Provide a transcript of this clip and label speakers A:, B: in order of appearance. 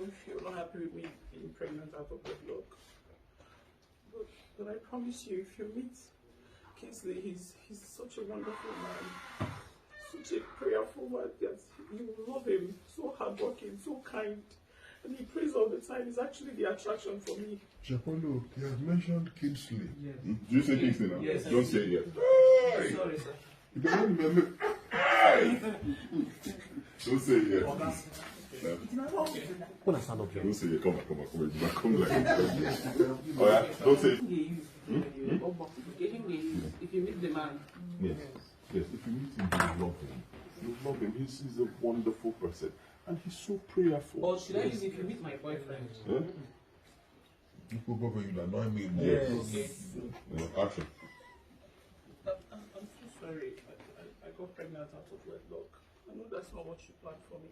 A: if you're not happy with me being pregnant out of wedlock. But I promise you, if you meet Kingsley, he's such a wonderful man, such a prayerful man that you will love him. So hardworking, so kind, and he prays all the time. He's actually the attraction for me.
B: Japolo, he has mentioned Kingsley.
C: Yes.
B: Do you say Kingsley now?
C: Yes.
B: Don't say it yet.
C: Hey. Sorry, sir.
B: You don't remember. Hey. Don't say it yet.
D: When I stand up here.
B: Don't say it. Come on. Come like oh yeah. Don't say it.
A: If you meet the man.
B: Yes. Yes. If you meet him, you love him. You love him. He's a wonderful person. And he's so prayerful.
A: Or should I use if you meet my boyfriend?
B: Yeah? You could go for you that annoy me more.
D: Yes.
A: Okay.
B: Yeah, action.
A: I'm so sorry. I got pregnant out of wedlock. I know that's not what you planned for me.